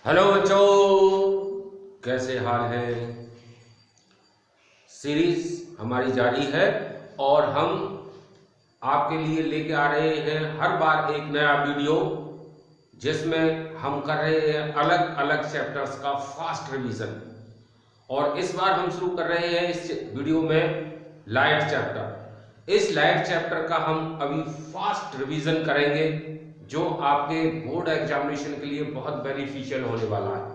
Hello बच्चों, कैसे हाल है। सीरीज हमारी जारी है और हम आपके लिए लेके आ रहे हैं हर बार एक नया वीडियो जिसमें हम कर रहे हैं अलग अलग चैप्टर्स का फास्ट रिवीजन। और इस बार हम शुरू कर रहे हैं इस वीडियो में लाइट चैप्टर। इस लाइट चैप्टर का हम अभी फास्ट रिवीजन करेंगे जो आपके बोर्ड एग्जामिनेशन के लिए बहुत बेनिफिशियल होने वाला है।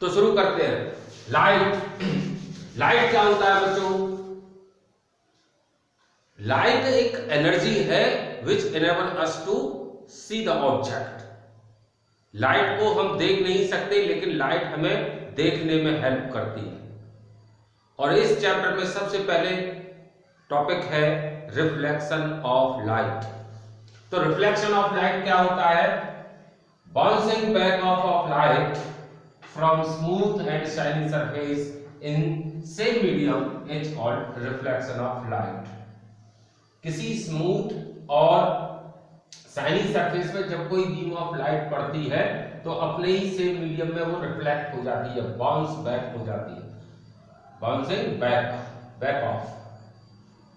तो शुरू करते हैं। लाइट क्या होता है बच्चों? लाइट एक एनर्जी है which enable us to see the object. Light को हम देख नहीं सकते लेकिन लाइट हमें देखने में हेल्प करती है। और इस चैप्टर में सबसे पहले टॉपिक है रिफ्लेक्शन ऑफ लाइट। तो रिफ्लेक्शन ऑफ लाइट क्या होता है? Bouncing back of light from smooth and shiny surface in same medium is called reflection of light. किसी स्मूथ और शाइनी सरफेस पे जब कोई बीम ऑफ लाइट पड़ती है तो अपने ही सेम मीडियम में वो रिफ्लेक्ट हो जाती है, बाउंस बैक हो जाती है, बाउंसिंग बैक ऑफ।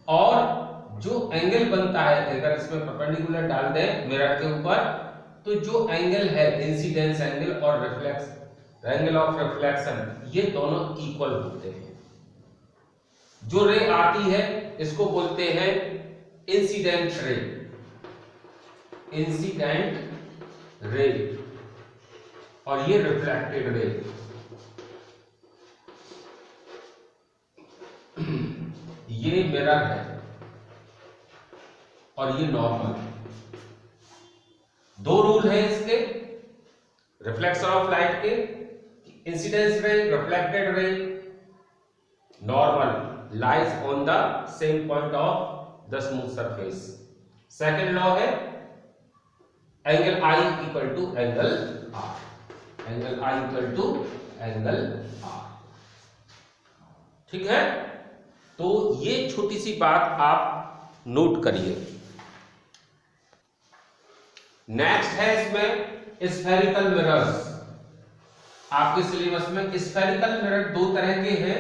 और जो एंगल बनता है, अगर इसमें परपेंडिकुलर डाल दें मिरर के ऊपर, तो जो एंगल है इंसिडेंस एंगल और एंगल ऑफ रिफ्लेक्शन, ये दोनों इक्वल होते हैं। जो रे आती है इसको बोलते हैं इंसिडेंट रे, और ये रिफ्लेक्टेड रे। ये मिरर है और ये नॉर्मल। दो रूल है इसके रिफ्लेक्शन ऑफ लाइट के, incidence ray, reflected ray, normal lies on the same point of the smooth surface. Second law है angle I equal to angle R, angle I equal to angle R। ठीक है, तो ये छोटी सी बात आप note करिए। नेक्स्ट है इसमें स्फेरिकल मिरर्स। आपके सिलेबस में स्फेरिकल मिरर दो तरह के हैं।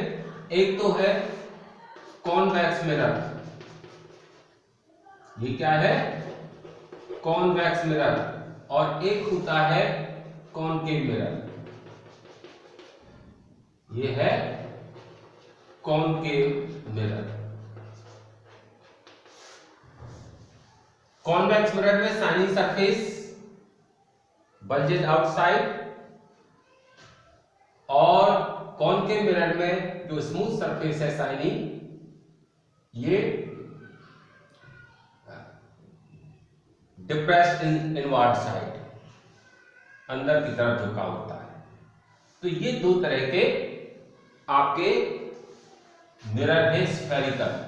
एक तो है कॉन्वेक्स मिरर, ये क्या है? Convex mirror. और एक होता है कॉनकेव मिरर, ये है कॉनकेव मिरर। कॉन्वेक्स मिरर में शाइनी सरफेस बल्जेज आउटसाइड, और कॉनकेव मिरर में जो स्मूथ सरफेस है शाइनी, ये डिप्रेस्ड इनवर्ड साइड, अंदर की तरफ झुका होता है। तो ये दो तरह के आपके मिरर है स्फेरिकल।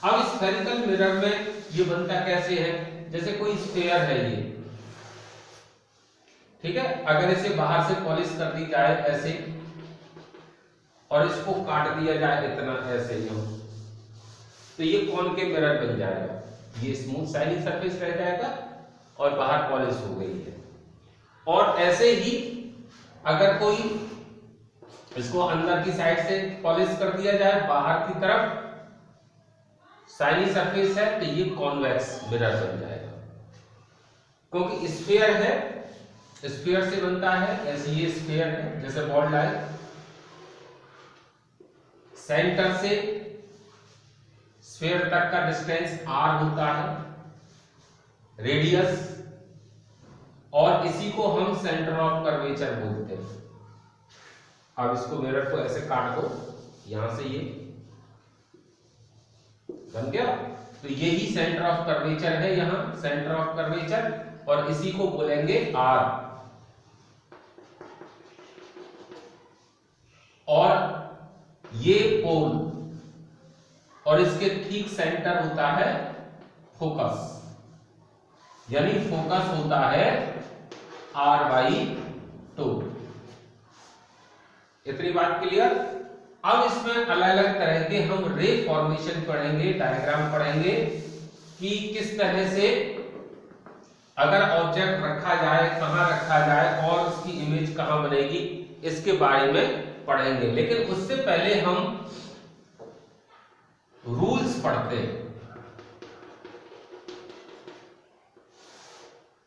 अब स्फेरिकल मिरर में ये बनता कैसे है? जैसे कोई स्फेयर है ये, ठीक है, अगर इसे बाहर से पॉलिश कर दी जाए ऐसे और इसको काट दिया जाए इतना ऐसे ही, तो ये कॉनकेव मिरर बन जाएगा। ये स्मूथ शाइनी सरफेस रह जाएगा और बाहर पॉलिश हो गई है। और ऐसे ही अगर कोई इसको अंदर की साइड से पॉलिश कर दिया जाए, बाहर की तरफ शाइनी सरफेस है, तो ये कॉन्वेक्स मिरर बन जाएगा। क्योंकि स्फीयर है, स्फीयर से बनता है, ऐसे ये स्फीयर है जैसे बॉल लाइक, सेंटर से स्फीयर तक का डिस्टेंस r होता है, रेडियस, और इसी को हम सेंटर ऑफ कर्वेचर बोलते हैं। अब इसको मिरर को ऐसे काट दो, यहां से ये बन गया, तो यही सेंटर ऑफ कर्वेचर है, यहां सेंटर ऑफ कर्वेचर, और इसी को बोलेंगे R। और ये पोल, और इसके ठीक सेंटर होता है फोकस, यानी फोकस होता है R/2। इतनी बात क्लियर? अब इसमें अलग अलग तरह के हम रे फॉर्मेशन पढ़ेंगे, डायग्राम पढ़ेंगे कि किस तरह से अगर ऑब्जेक्ट रखा जाए कहां रखा जाए और उसकी इमेज कहां बनेगी, इसके बारे में पढ़ेंगे। लेकिन उससे पहले हम रूल्स पढ़ते हैं।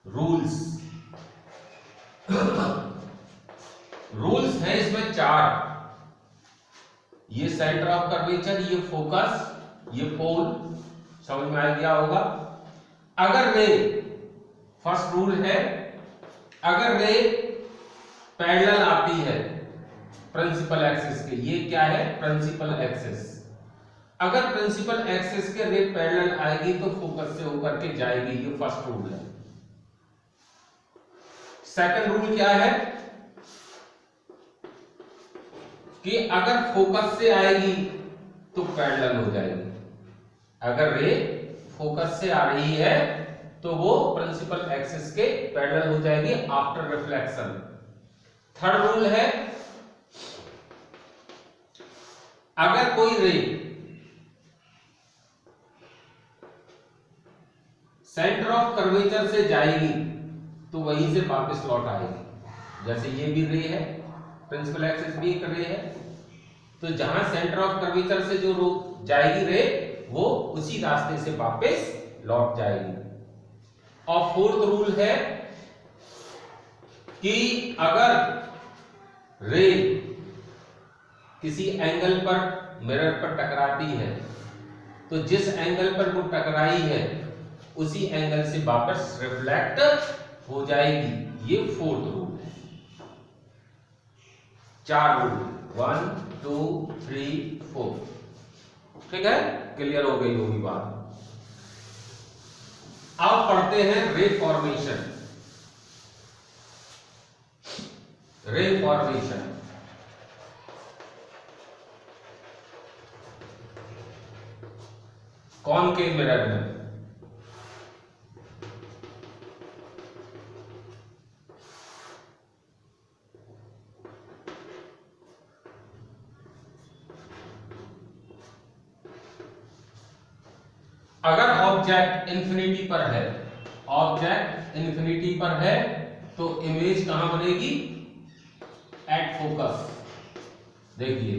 रूल्स रूल्स हैं इसमें 4। ये सेंटर ऑफ कर्वेचर, ये फोकस, ये पोल, समझ में आ गया होगा। अगर रे, फर्स्ट रूल है, अगर रे पैरेलल आती है प्रिंसिपल एक्सिस के, ये क्या है, प्रिंसिपल एक्सिस, अगर प्रिंसिपल एक्सिस के रे पैरेलल आएगी तो फोकस से होकर के जाएगी, ये फर्स्ट रूल है। सेकंड रूल क्या है कि अगर फोकस से आएगी तो पैरेलल हो जाएगी। अगर रे फोकस से आ रही है तो वो प्रिंसिपल एक्सिस के पैरेलल हो जाएगी आफ्टर रिफ्लेक्शन। थर्ड रूल है, अगर कोई रे सेंटर ऑफ कर्वेचर से जाएगी तो वहीं से वापस लौट आएगी। जैसे ये भी रे है, प्रिंसिपल एक्सिस भी एक रे है, तो जहां सेंटर ऑफ कर्वेचर से जो जाएगी रे, वो उसी रास्ते से वापस लौट जाएगी। और फोर्थ रूल है कि अगर रे किसी एंगल पर मिरर पर टकराती है तो जिस एंगल पर वो टकराई है उसी एंगल से वापस रिफ्लेक्ट हो जाएगी। ये फोर्थ रूल है। 4 रूल, 1 2 3 4, ठीक है, क्लियर हो गई होगी बात। अब पढ़ते हैं रे फॉर्मेशन। रे फॉर्मेशन कॉनकेव मिरर में अगर ऑब्जेक्ट इंफिनिटी पर है, ऑब्जेक्ट इंफिनिटी पर है तो इमेज कहां बनेगी, एट फोकस। देखिए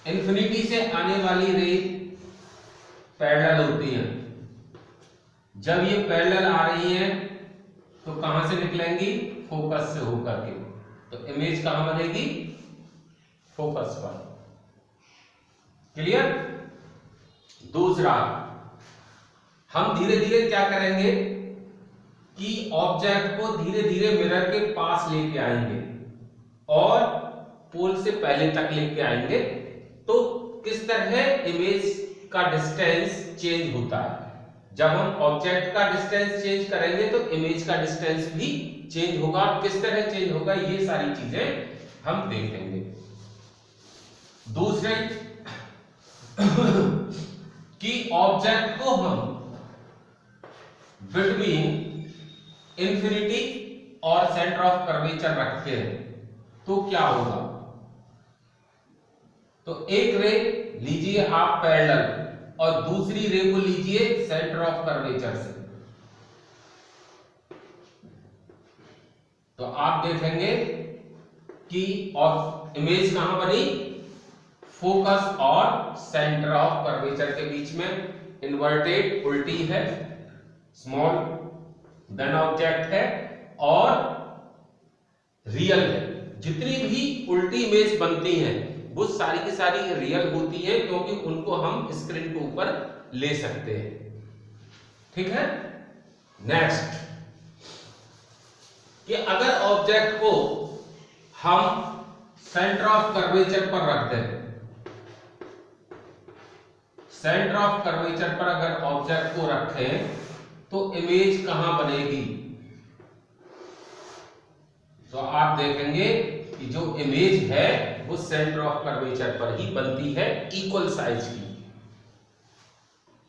इंफिनिटी से आने वाली रे पैरेलल होती है। जब ये पैरेलल आ रही है तो कहां से निकलेंगी, फोकस से होकर के, तो इमेज कहां बनेगी, फोकस पर। क्लियर। दूसरा, हम धीरे धीरे क्या करेंगे कि ऑब्जेक्ट को धीरे धीरे मिरर के पास लेके आएंगे और पोल से पहले तक लेके आएंगे, तो किस तरह इमेज का डिस्टेंस चेंज होता है। जब हम ऑब्जेक्ट का डिस्टेंस चेंज करेंगे तो इमेज का डिस्टेंस भी चेंज होगा। किस तरह चेंज होगा, ये सारी चीजें हम देखेंगे। दूसरे कि ऑब्जेक्ट को हम बिटवीन इंफिनिटी और सेंटर ऑफ कर्वेचर रखते हैं तो क्या होगा। तो एक रे लीजिए आप पैरेलल और दूसरी रे को लीजिए सेंटर ऑफ कर्वेचर से, तो आप देखेंगे कि इमेज कहां बनी, फोकस और सेंटर ऑफ कर्वेचर के बीच में। इन्वर्टेड उल्टी है, स्मॉल देन ऑब्जेक्ट है और रियल है। जितनी भी उल्टी इमेज बनती हैं वो सारी की सारी रियल होती है, क्योंकि उनको हम स्क्रीन के ऊपर ले सकते हैं। ठीक है। नेक्स्ट, कि अगर ऑब्जेक्ट को हम सेंटर ऑफ कर्वेचर पर रख दें, सेंटर ऑफ कर्वेचर पर अगर ऑब्जेक्ट को रखें तो इमेज कहां बनेगी, तो आप देखेंगे कि जो इमेज है वो सेंटर ऑफ कर्वेचर पर ही बनती है, इक्वल साइज की।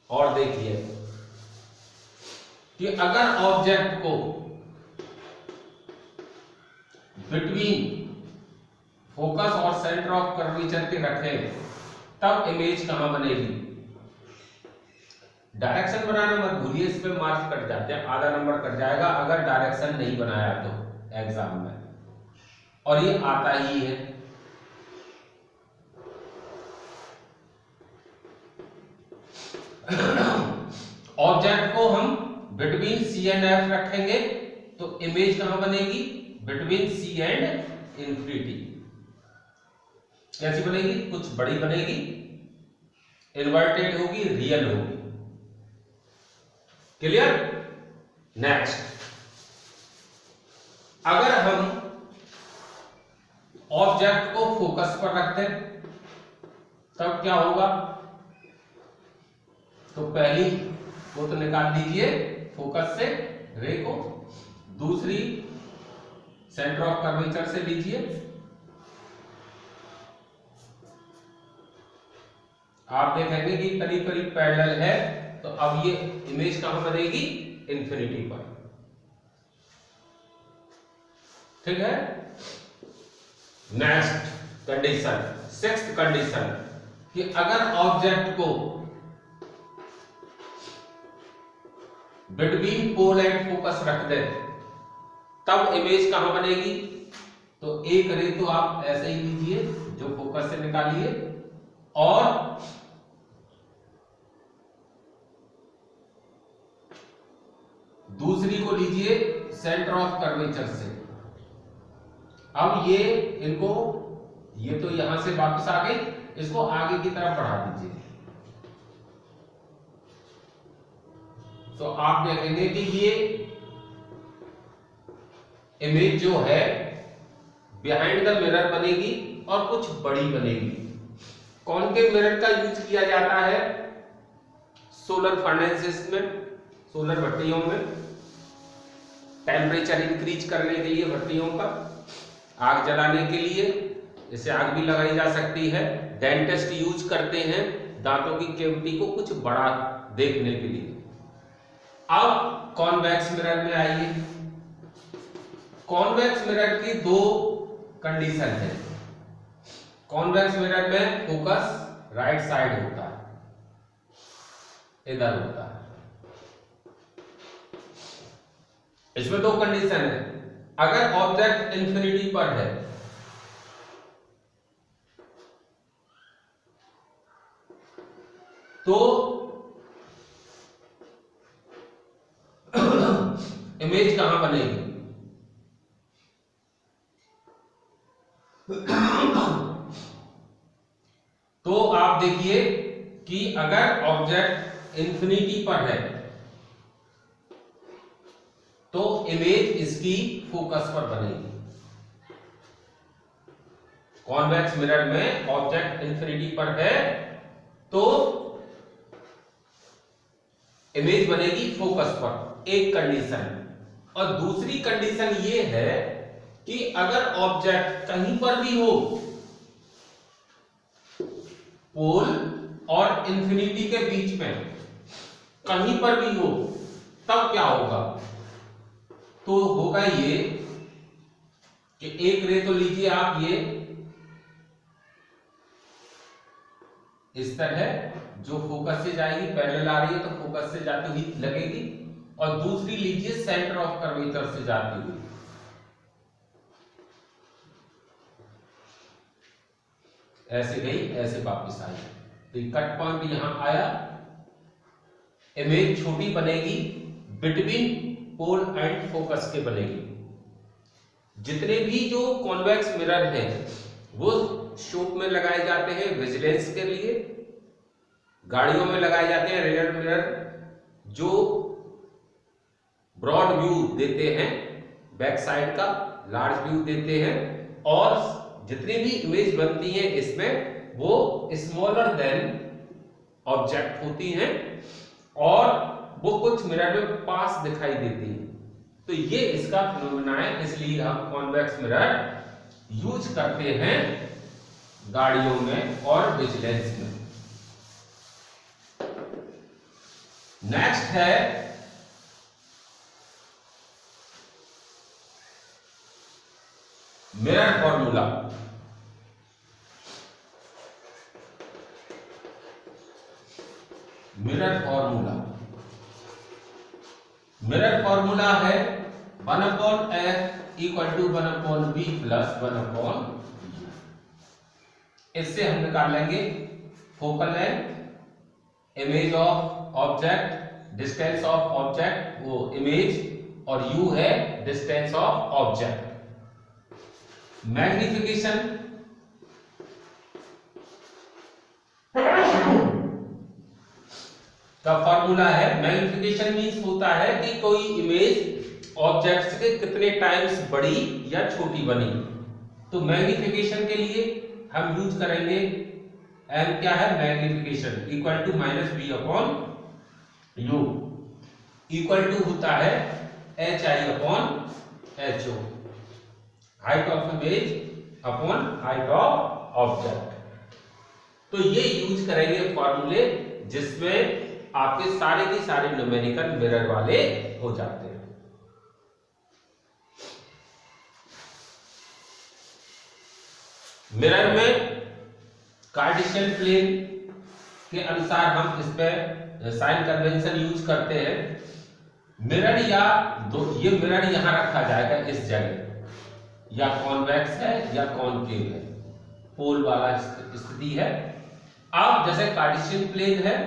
और देखिए कि अगर ऑब्जेक्ट को बिटवीन फोकस और सेंटर ऑफ कर्वेचर के रखें तब इमेज कहां बनेगी, डायरेक्शन बनाना मत भूलिए, इस पे मार्क्स कट जाते हैं, आधा नंबर कट जाएगा अगर डायरेक्शन नहीं बनाया तो एग्जाम में, और ये आता ही है। ऑब्जेक्ट को हम बिटवीन सी एंड एफ रखेंगे तो इमेज कहां बनेगी, बिटवीन सी एंड इंफिनिटी। कैसी बनेगी, कुछ बड़ी बनेगी, इन्वर्टेड होगी, रियल होगी। क्लियर। नेक्स्ट, अगर हम ऑब्जेक्ट को फोकस पर रखते हैं तब क्या होगा, तो पहली वो तो निकाल दीजिए फोकस से रे को, दूसरी सेंटर ऑफ कर्वेचर से लीजिए, आप देखेंगे कि करीब करीब पैरेलल है, तो अब ये इमेज कहां बनेगी, इंफिनिटी पर। ठीक है। नेक्स्ट कंडीशन, सिक्स्थ कंडीशन, कि अगर ऑब्जेक्ट को बिटवीन पोल एंड फोकस रख दे तब इमेज कहां बनेगी, तो एक रे तो आप ऐसे ही लीजिए जो फोकस से निकालिए, और दूसरी को लीजिए सेंटर ऑफ कर्वेचर से। अब ये इनको, ये तो यहां से वापस आ गई, इसको आगे की तरफ बढ़ा दीजिए, तो आप देखेंगे कि ये इमेज जो है बिहाइंड द मिरर बनेगी और कुछ बड़ी बनेगी। कॉनकेव मिरर का यूज किया जाता है सोलर फर्नेसेस में, सोलर भट्टियों में, टेम्परेचर इंक्रीज करने के लिए भट्टियों का, आग जलाने के लिए, इसे आग भी लगाई जा सकती है। डेंटिस्ट यूज करते हैं दांतों की कैविटी को कुछ बड़ा देखने के लिए। अब कॉन्वेक्स मिरर में आइए। कॉन्वेक्स मिरर की दो कंडीशन है। कॉन्वेक्स मिरर में फोकस राइट साइड होता है, इधर होता है। इसमें दो कंडीशन है। अगर ऑब्जेक्ट इंफिनिटी पर है तो इमेज कहां बनेगी, तो आप देखिए कि अगर ऑब्जेक्ट इंफिनिटी पर है तो इमेज इसकी फोकस पर बनेगी। कॉन्वेक्स मिरर में ऑब्जेक्ट इंफिनिटी पर है तो इमेज बनेगी फोकस पर, एक कंडीशन। और दूसरी कंडीशन ये है कि अगर ऑब्जेक्ट कहीं पर भी हो, पोल और इंफिनिटी के बीच में कहीं पर भी हो, तब क्या होगा, तो होगा ये कि एक रे तो लीजिए आप, ये इस तरह जो फोकस से जाएगी, पैरेलल आ रही है तो फोकस से जाती हुई लगेगी, और दूसरी लीजिए सेंटर ऑफ कर्वेचर से जाती हुई। ऐसे गई, ऐसे वापस आई, तो कट पॉइंट यहां आया, इमेज छोटी बनेगी, बिटवीन पोल एंड फोकस के बनेगी। जितने भी जो कॉन्वेक्स मिरर है वो शॉप में लगाए जाते हैं विजिलेंस के लिए, गाड़ियों में लगाए जाते हैं रियर मिरर जो ब्रॉड व्यू देते हैं, बैक साइड का लार्ज व्यू देते हैं, और जितनी भी इमेज बनती है इसमें वो स्मॉलर देन ऑब्जेक्ट होती हैं और वो कुछ मिरर में पास दिखाई देती है। तो ये इसका फिनोमेना है, इसलिए हम कॉन्वेक्स मिरर यूज करते हैं गाड़ियों में और विजिलेंस में। नेक्स्ट है mirror formula. Mirror formula mirror formula है 1/f equal to 1/b plus 1/u। इससे हम निकाल लेंगे focal length, image of object, distance of object वो इमेज, और u है डिस्टेंस ऑफ ऑब्जेक्ट। मैग्निफिकेशन का फॉर्मूला है, मैग्निफिकेशन मींस होता है कि कोई इमेज ऑब्जेक्ट से कितने टाइम्स बड़ी या छोटी बनी। तो मैग्निफिकेशन के लिए हम यूज करेंगे m क्या है, magnification equal to -b/u equal to होता है hi/ho, height of image upon height of object. तो ये यूज करेंगे फॉर्मूले जिसमें आपके सारे के सारे न्यूमेरिकल मिरर वाले हो जाते हैं। मिरर में कार्टेशियन प्लेन के अनुसार हम इस पे साइन कन्वेंशन यूज करते हैं। मिरर या ये मिरर यहां रखा जाएगा इस जगह, या कॉन्वेक्स है या कॉनकेव है, पोल वाला स्थिति है। अब जैसे कार्टेशियन प्लेन है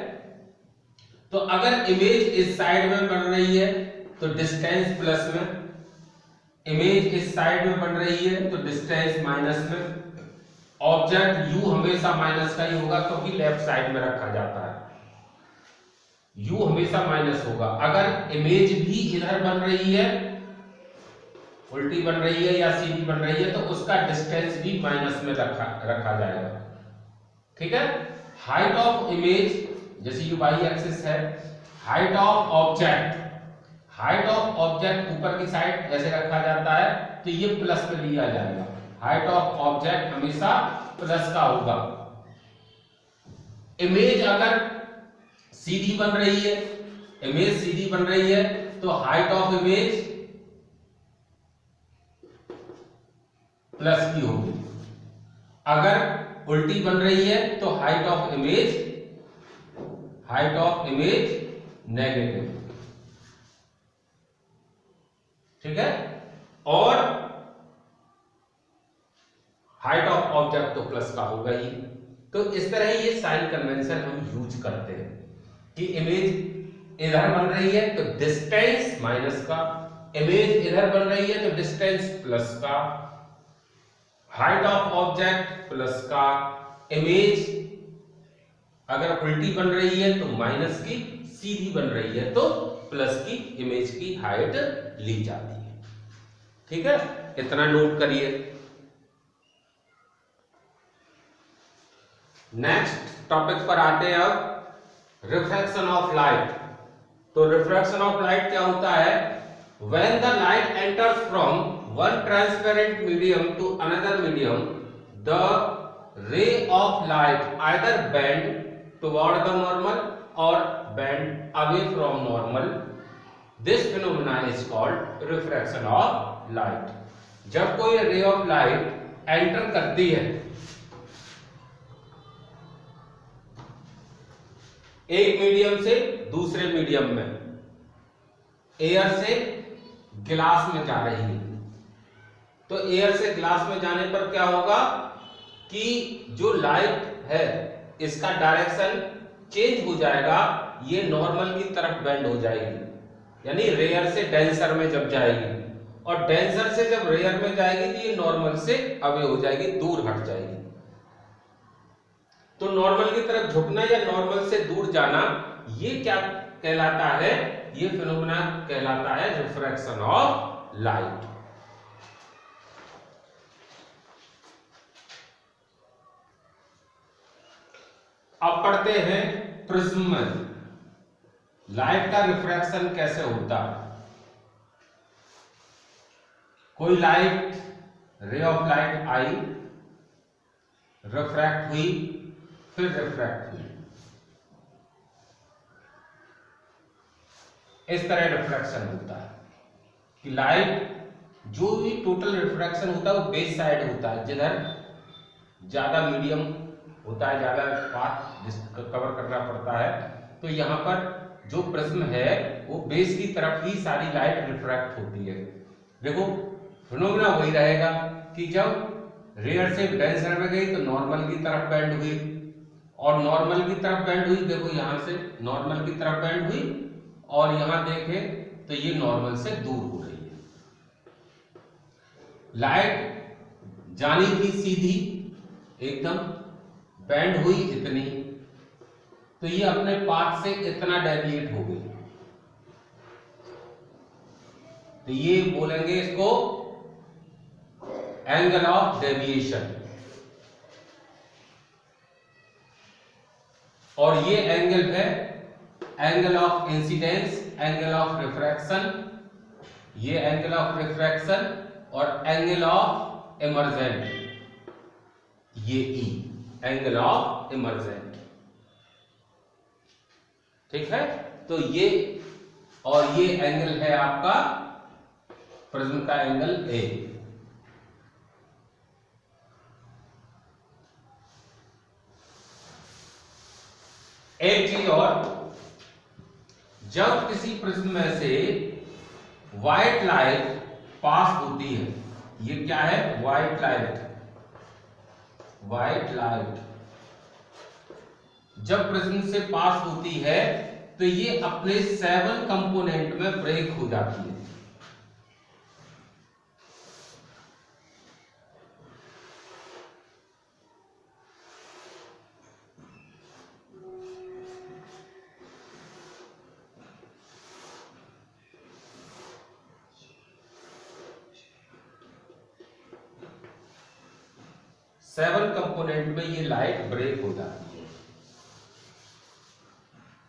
तो अगर इमेज इस साइड में बन रही है तो डिस्टेंस प्लस में, इमेज इस साइड में बन रही है तो डिस्टेंस माइनस में। ऑब्जेक्ट u हमेशा माइनस का ही होगा क्योंकि लेफ्ट साइड में रखा जाता है, u हमेशा माइनस होगा। अगर इमेज भी इधर बन रही है, उल्टी बन रही है या सीधी बन रही है, तो उसका डिस्टेंस भी माइनस में रखा जाएगा। ठीक है। हाइट ऑफ इमेज जैसे ये y एक्सिस है, height of object, height of object ऊपर की साइड ऐसे रखा जाता है तो ये प्लस में लिया जाएगा। हाइट ऑफ ऑब्जेक्ट हमेशा प्लस का होगा। इमेज अगर सीधी बन रही है, इमेज सीधी बन रही है तो हाइट ऑफ इमेज प्लस की होगी। अगर उल्टी बन रही है तो हाइट ऑफ इमेज नेगेटिव। ठीक है। और हाइट ऑफ ऑब्जेक्ट तो प्लस का होगा ही। तो इस तरह ये साइन कन्वेंशन हम यूज करते हैं कि इमेज इधर बन रही है तो डिस्टेंस माइनस का, इमेज इधर बन रही है तो डिस्टेंस प्लस का, हाइट ऑफ ऑब्जेक्ट प्लस का, इमेज अगर उल्टी बन रही है तो माइनस की, सीधी बन रही है तो प्लस की इमेज की हाइट ली जाती है। ठीक है, इतना नोट करिए। नेक्स्ट टॉपिक पर आते हैं अब, रिफ्रैक्शन ऑफ लाइट। तो रिफ्रैक्शन ऑफ लाइट क्या होता है? When the light enters from one transparent medium to another medium, the ray of light either bend toward the normal or bend away from normal. This phenomena is called refraction of light. जब कोई रे of light enter करती है एक medium से दूसरे medium में, air से ग्लास में जा रही है, तो एयर से ग्लास में जाने पर क्या होगा कि जो लाइट है इसका डायरेक्शन चेंज हो जाएगा, ये नॉर्मल की तरफ बेंड हो जाएगी, यानी रेयर से डेंसर में जब जाएगी, और डेंसर से जब रेयर में जाएगी तो ये नॉर्मल से अवे हो जाएगी, दूर हट जाएगी। तो नॉर्मल की तरफ झुकना या नॉर्मल से दूर जाना, ये क्या कहलाता है? ये फिनोमेना कहलाता है रिफ्रैक्शन ऑफ लाइट। अब पढ़ते हैं प्रिज्म में लाइट का रिफ्रैक्शन कैसे होता है। कोई लाइट, रे ऑफ लाइट आई, रिफ्रैक्ट हुई, फिर रिफ्रैक्ट हुई, इस तरह रिफ्रैक्शन होता है कि लाइट जो भी टोटल रिफ्रैक्शन होता है वो बेस साइड होता है, जिधर ज्यादा मीडियम होता है, ज्यादा पाथ कवर करना पड़ता है, तो यहां पर जो प्रिज्म है वो बेस की तरफ ही सारी लाइट रिफ्रैक्ट होती है। देखो फिनोमेना वही रहेगा कि जब रेयर से डेंसर में गई तो नॉर्मल की तरफ बेंड हुई, और नॉर्मल की तरफ बेंड हुई, देखो यहां से नॉर्मल की तरफ बेंड हुई, और यहां देखें तो ये नॉर्मल से दूर हो रही है। लाइट जानी थी सीधी एकदम, बेंड हुई इतनी, तो ये अपने पाथ से इतना डेविएट हो गई, तो ये बोलेंगे इसको एंगल ऑफ डेविएशन। और ये एंगल है angle of incidence, angle of refraction, ये एंगल ऑफ रिफ्रैक्शन, और एंगल ऑफ इमर्जेंट, ये ई एंगल ऑफ इमर्जेंट। ठीक है, तो ये और ये एंगल है आपका प्रिज्म का एंगल ए। एक चीज और, जब किसी प्रिज्म में से व्हाइट लाइट पास होती है, ये क्या है, व्हाइट लाइट, व्हाइट लाइट जब प्रिज्म से पास होती है तो ये अपने 7 कंपोनेंट में ब्रेक हो जाती है। सेवन कंपोनेंट में ये लाइट ब्रेक हो जाती है,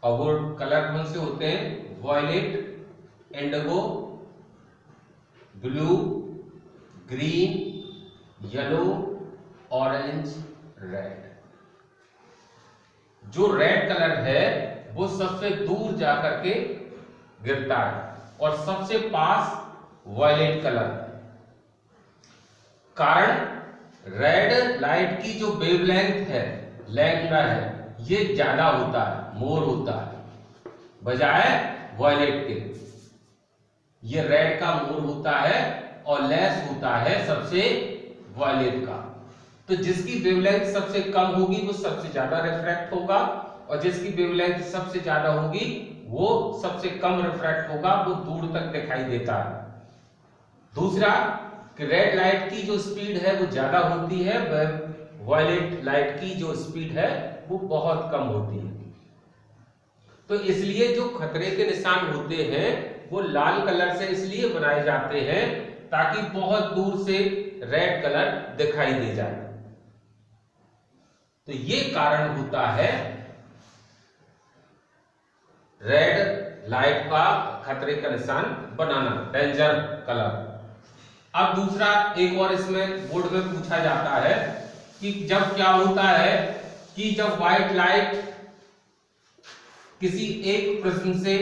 और वो कलर कौन से होते हैं, violet, indigo, blue, green, yellow, orange, red. जो रेड कलर है वो सबसे दूर जाकर के गिरता है, और सबसे पास वॉयलेट कलर। कारण रेड लाइट की जो वेवलेंथ है, लैम्डा है, ये ज्यादा होता है, मोर होता है बजाय वॉयलेट के। ये रेड का मोर होता है और लेस होता है सबसे वॉयलेट का। तो जिसकी वेवलेंथ सबसे कम होगी वो सबसे ज्यादा रिफ्रैक्ट होगा, और जिसकी वेवलेंथ सबसे ज्यादा होगी वो सबसे कम रिफ्रैक्ट होगा, वो दूर तक दिखाई देता है। दूसरा कि रेड लाइट की जो स्पीड है वो ज्यादा होती है, वॉयलेट लाइट की जो स्पीड है वो बहुत कम होती है। तो इसलिए जो खतरे के निशान होते हैं वो लाल कलर से इसलिए बनाए जाते हैं ताकि बहुत दूर से रेड कलर दिखाई दे जाए। तो ये कारण होता है रेड लाइट का खतरे का निशान बनाना, डेंजर कलर। अब दूसरा एक और इसमें बोर्ड में पूछा जाता है कि जब क्या होता है कि जब व्हाइट लाइट किसी एक प्रिज्म से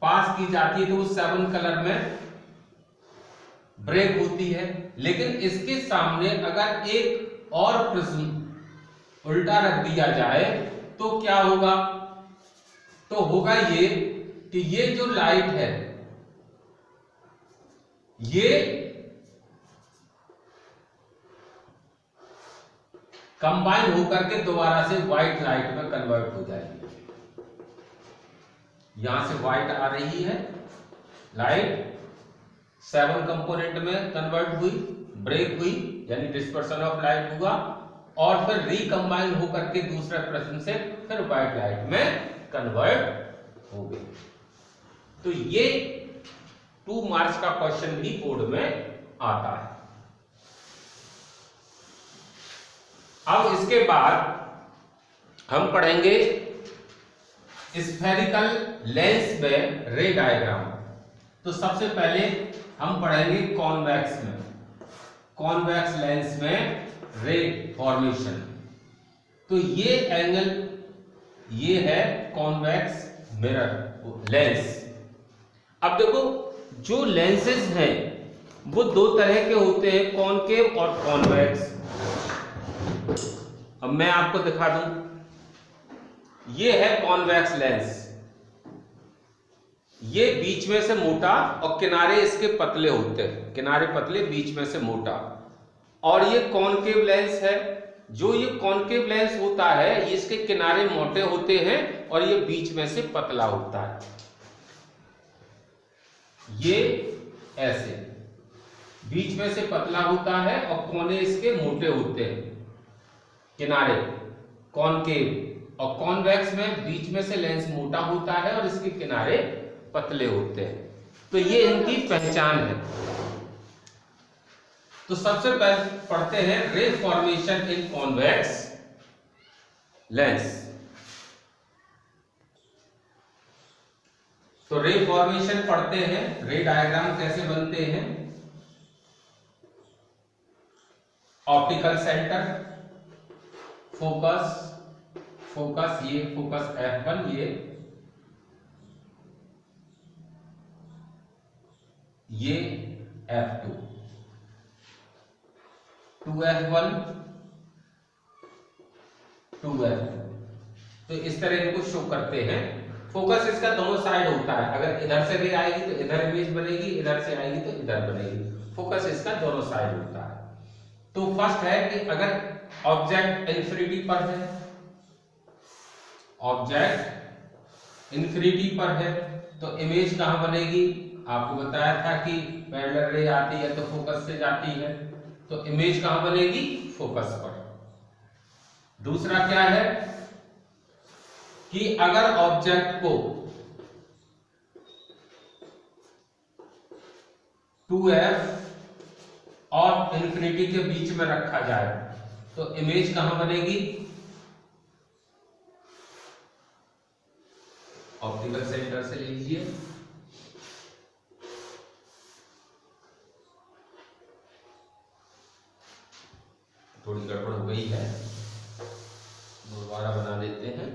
पास की जाती है तो वो 7 कलर में ब्रेक होती है, लेकिन इसके सामने अगर एक और प्रिज्म उल्टा रख दिया जाए तो क्या होगा, तो होगा ये कि ये जो लाइट है ये कंबाइन होकर के दोबारा से व्हाइट लाइट में कन्वर्ट हो जाएगी। यहां से व्हाइट आ रही है लाइट, 7 कंपोनेंट में कन्वर्ट हुई, ब्रेक हुई, यानी डिस्पर्सन ऑफ लाइट हुआ, और फिर रिकंबाइन होकर के दूसरे प्रिज्म से फिर व्हाइट लाइट में कन्वर्ट हो गई। तो ये 2 मार्क्स का क्वेश्चन भी बोर्ड में आता है। अब इसके बाद हम पढ़ेंगे स्फेरिकल लेंस में रे डायग्राम। तो सबसे पहले हम पढ़ेंगे कॉन्वेक्स में, कॉन्वेक्स लेंस में रे फॉर्मेशन। तो ये एंगल ये है कॉन्वेक्स मिरर लेंस। अब देखो जो लेंसेज हैं वो 2 तरह के होते हैं, कॉनकेव और कॉन्वेक्स। अब मैं आपको दिखा दूं, ये है कॉन्वेक्स लेंस ये बीच में से मोटा और किनारे इसके पतले होते हैं, किनारे पतले बीच में से मोटा। और ये कॉनकेव लेंस है। जो ये कॉनकेव लेंस होता है ये इसके किनारे मोटे होते हैं और ये बीच में से पतला होता है। ये ऐसे बीच में से पतला होता है और कोने इसके मोटे होते हैं, किनारे कॉनकेव। और कॉन्वेक्स में बीच में से लेंस मोटा होता है और इसके किनारे पतले होते हैं। तो ये इनकी पहचान है। तो सबसे पहले पढ़ते हैं रे फॉर्मेशन इन कॉन्वेक्स लेंस। तो रे फॉर्मेशन पढ़ते हैं, रे डायग्राम कैसे बनते हैं। ऑप्टिकल सेंटर, फोकस, फोकस ये फोकस F1, ये F2, 2F1 2F2। तो इस तरह इनको शो करते हैं। फोकस इसका दोनों साइड होता है, अगर इधर से रे आएगी तो इधर इमेज बनेगी, इधर से आएगी तो इधर बनेगी। फोकस इसका दोनों साइड होता है। तो फर्स्ट है कि अगर ऑब्जेक्ट इंफिनिटी पर है, ऑब्जेक्ट इंफिनिटी पर है तो इमेज कहां बनेगी। आपको बताया था कि पैरेलल रे आती है तो फोकस से जाती है, तो इमेज कहां बनेगी, फोकस पर। दूसरा क्या है कि अगर ऑब्जेक्ट को 2F और इंफिनिटी के बीच में रखा जाए तो इमेज कहां बनेगी, ऑप्टिकल सेंटर से लीजिए। थोड़ी गड़बड़ हो गई है, दोबारा बना देते हैं।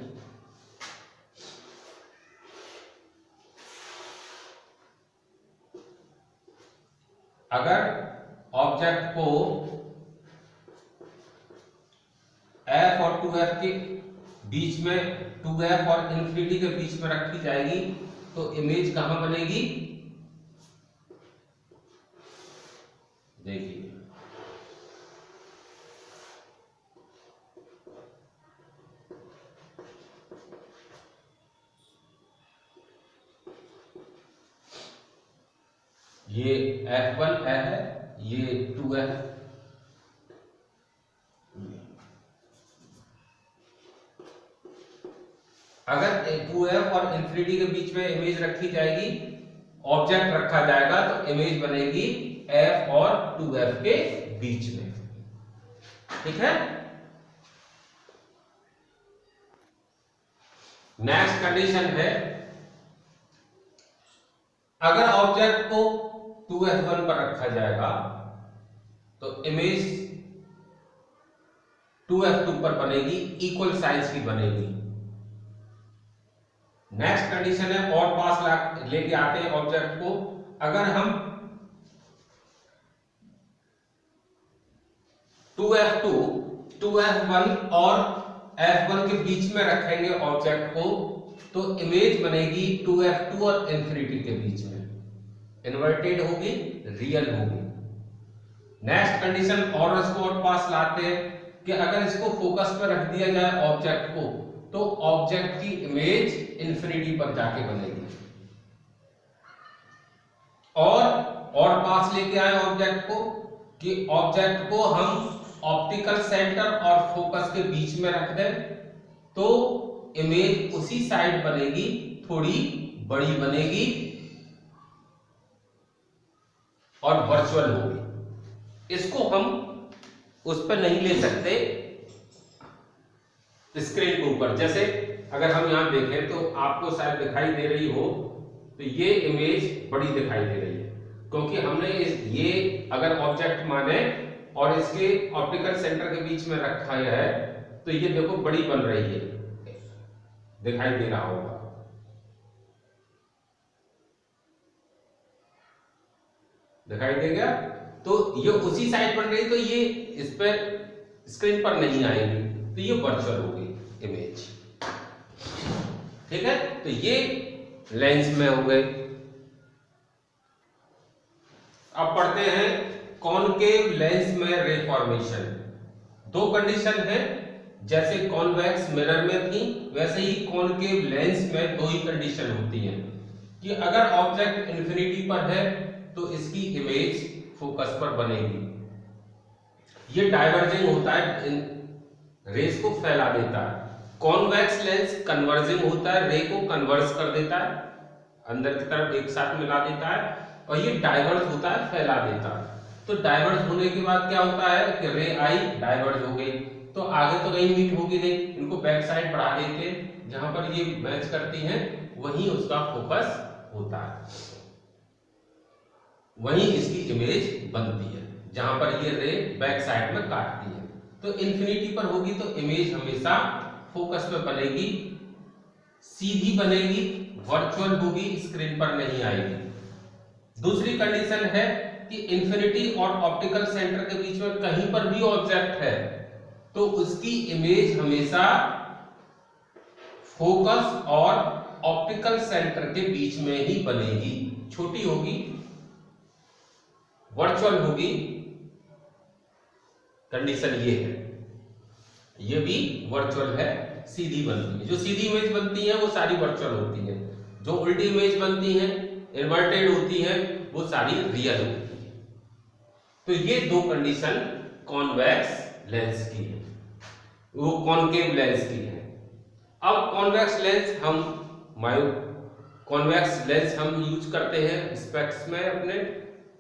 अगर ऑब्जेक्ट को F और 2F के बीच में, 2F और इंफिनिटी के बीच में रखी जाएगी तो इमेज कहां बनेगी, देखिए ये F1 है, ये 2F। अगर 2F और इंफिनिटी के बीच में इमेज रखी जाएगी, ऑब्जेक्ट रखा जाएगा तो इमेज बनेगी F और 2F के बीच में। ठीक है। नेक्स्ट कंडीशन है, अगर ऑब्जेक्ट को 2F1 पर रखा जाएगा तो इमेज 2F2 पर बनेगी, इक्वल साइज की बनेगी। नेक्स्ट कंडीशन है, और पास लेके आते हैं ऑब्जेक्ट को। अगर हम 2F2 2F1 और F1 के बीच में रखेंगे ऑब्जेक्ट को तो इमेज बनेगी 2F2 और इंफिनिटी के बीच में, इन्वर्टेड होगी, रियल होगी। नेक्स्ट कंडीशन और इसको और पास लाते हैं कि अगर इसको फोकस पर रख दिया जाए ऑब्जेक्ट को तो ऑब्जेक्ट की इमेज इंफिनिटी पर जाके बनेगी। और पास लेके आए ऑब्जेक्ट को कि ऑब्जेक्ट को हम ऑप्टिकल सेंटर और फोकस के बीच में रख दें तो इमेज उसी साइड बनेगी, थोड़ी बड़ी बनेगी और वर्चुअल होगी। इसको हम उस पर नहीं ले सकते स्क्रीन के ऊपर। जैसे अगर हम यहां देखें तो आपको शायद दिखाई दे रही हो, तो ये इमेज बड़ी दिखाई दे रही है क्योंकि हमने ये अगर ऑब्जेक्ट माने और इसके ऑप्टिकल सेंटर के बीच में रखा है तो ये देखो बड़ी बन रही है, दिखाई दे रहा होगा। दिखाई दे गया। तो ये उसी साइड बन रही, तो ये इस पे स्क्रीन पर नहीं आएगी, तो ये वर्चुअल होगी इमेज। ठीक है। तो ये लेंस में हो गए। अब पढ़ते हैं कॉनकेव लेंस में रे फॉर्मेशन। दो कंडीशन है, जैसे कॉन्वेक्स मिरर में थी वैसे ही कॉनकेव लेंस में दो ही कंडीशन होती है कि अगर ऑब्जेक्ट इंफिनिटी पर है तो इसकी इमेज फोकस पर बनेगी। ये डाइवर्जिंग होता है, रेस को फैला देता है। कॉन्वेक्स लेंस कन्वर्जिंग होता है, रे को कन्वर्ज कर देता है, अंदर की तरफ एक साथ मिला देता है, और ये डाइवर्ज होता है, फैला देता है। तो डाइवर्ज होने के बाद क्या होता है कि रे आई डाइवर्ज हो गई तो आगे तो कहीं मीट होगी नहीं, इनको बैक साइड बढ़ा देते हैं, जहां पर ये मैच करती हैं वहीं उसका फोकस होता है, वहीं इसकी इमेज बनती है, जहां पर ये रे बैक साइड में काटती है। तो इंफिनिटी पर होगी तो इमेज हमेशा फोकस में बनेगी, सीधी बनेगी, वर्चुअल होगी, स्क्रीन पर नहीं आएगी। दूसरी कंडीशन है कि इंफिनिटी और ऑप्टिकल सेंटर के बीच में कहीं पर भी ऑब्जेक्ट है तो उसकी इमेज हमेशा फोकस और ऑप्टिकल सेंटर के बीच में ही बनेगी, छोटी होगी, वर्चुअल होगी। कंडीशन ये है, ये भी वर्चुअल है, सीधी बनती है। जो सीधी इमेज बनती है वो सारी वर्चुअल होती है, जो उल्टी इमेज बनती है, इन्वर्टेड होती है, वो सारी रियल होती है। तो ये दो कंडीशन कॉन्वेक्स लेंस की है, वो कॉनकेव लेंस की है। अब कॉन्वेक्स लेंस हम यूज करते हैं स्पेक्स में अपने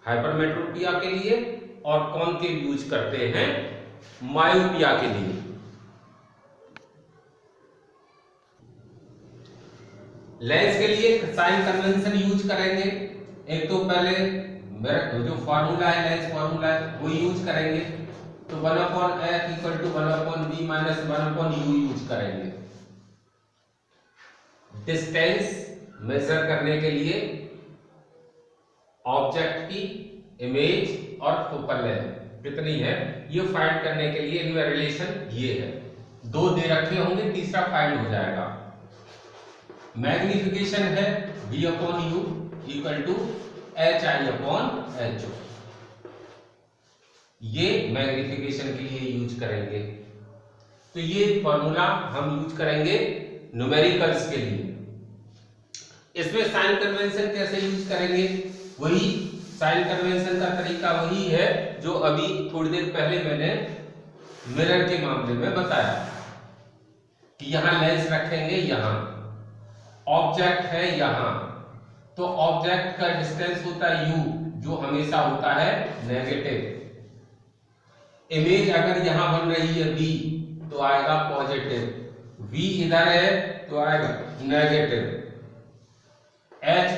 हाइपरमेट्रोपिया के लिए, और कॉनकेव यूज करते हैं मायोपिया के लिए। लेंस के लिए साइन कन्वेंशन यूज करेंगे। एक तो पहले जो फॉर्मूला है, लेंस फॉर्मूला है, वो यूज करेंगे। तो 1/f = 1/b - 1/u यूज करेंगे। डिस्टेंस मेजर करने के लिए ऑब्जेक्ट की इमेज और फोकल लेंथ कितनी है ये फाइंड करने के लिए इनमें रिलेशन ये है। दो दे रखे होंगे, तीसरा फाइंड हो जाएगा। मैग्निफिकेशन है v/u = hi/ho, ये मैग्निफिकेशन के लिए यूज करेंगे। तो ये फॉर्मूला हम यूज करेंगे न्यूमेरिकल्स के लिए। इसमें साइन कन्वेंशन कैसे यूज करेंगे, वही साइन कन्वेंशन का तरीका वही है जो अभी थोड़ी देर पहले मैंने मिरर के मामले में बताया कि यहां लेंस रखेंगे, यहां ऑब्जेक्ट है, यहां तो ऑब्जेक्ट का डिस्टेंस होता है u, जो हमेशा होता है नेगेटिव। इमेज अगर यहां बन रही है v तो आएगा पॉजिटिव, v इधर है तो आएगा नेगेटिव।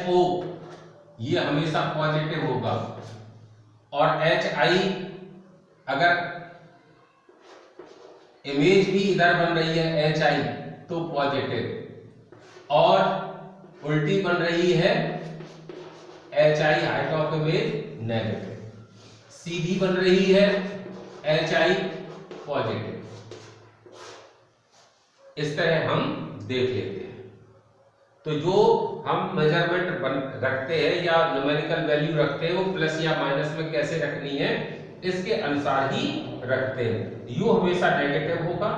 ho ये हमेशा पॉजिटिव होगा, और hi अगर इमेज भी इधर बन रही है hi तो पॉजिटिव, और उल्टी बन रही है hi height of image negative, सीधी बन रही है hi पॉजिटिव। इस तरह हम देख लेते हैं। तो जो हम मेजरमेंट रखते हैं या न्यूमेरिकल वैल्यू रखते हैं वो प्लस या माइनस में कैसे रखनी है इसके अनुसार ही रखते हैं। u हमेशा नेगेटिव होगा,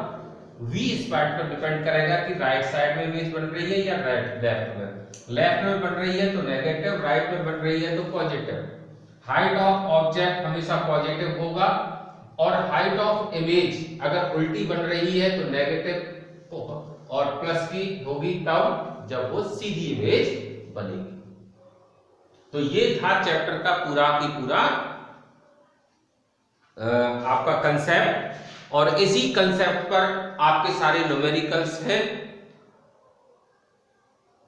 v इस बात पर डिपेंड करेगा कि राइट साइड में इमेज बन रही है या लेफ्ट में। लेफ्ट में बन रही है तो नेगेटिव, राइट में बन रही है तो पॉजिटिव। हाइट ऑफ ऑब्जेक्ट हमेशा पॉजिटिव होगा, और हाइट ऑफ इमेज अगर उल्टी बन रही है तो नेगेटिव और प्लस की होगी तब जब वो सीधी इमेज बनेगी। तो ये था चैप्टर का पूरा की पूरा आपका कंसेप्ट, और इसी कंसेप्ट पर आपके सारे न्यूमेरिकल्स हैं।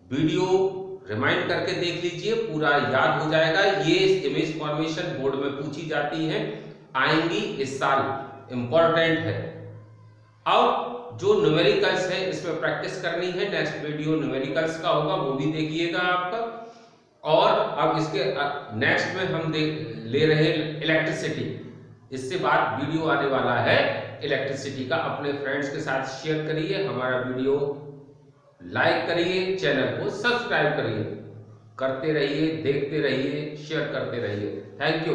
वीडियो रिमाइंड करके देख लीजिए, पूरा याद हो जाएगा। ये इमेज फॉर्मेशन बोर्ड में पूछी जाती है, आएंगी इस साल, इंपॉर्टेंट है। अब जो न्यूमेरिकल्स है इसमें प्रैक्टिस करनी है, नेक्स्ट वीडियो न्यूमेरिकल्स का होगा, वो भी देखिएगा आपका। और अब इसके नेक्स्ट में हम ले रहे हैं इलेक्ट्रिसिटी। इससे बाद वीडियो आने वाला है इलेक्ट्रिसिटी का। अपने फ्रेंड्स के साथ शेयर करिए, हमारा वीडियो लाइक करिए, चैनल को सब्सक्राइब करिए, करते रहिए, देखते रहिए, शेयर करते रहिए। Thank you.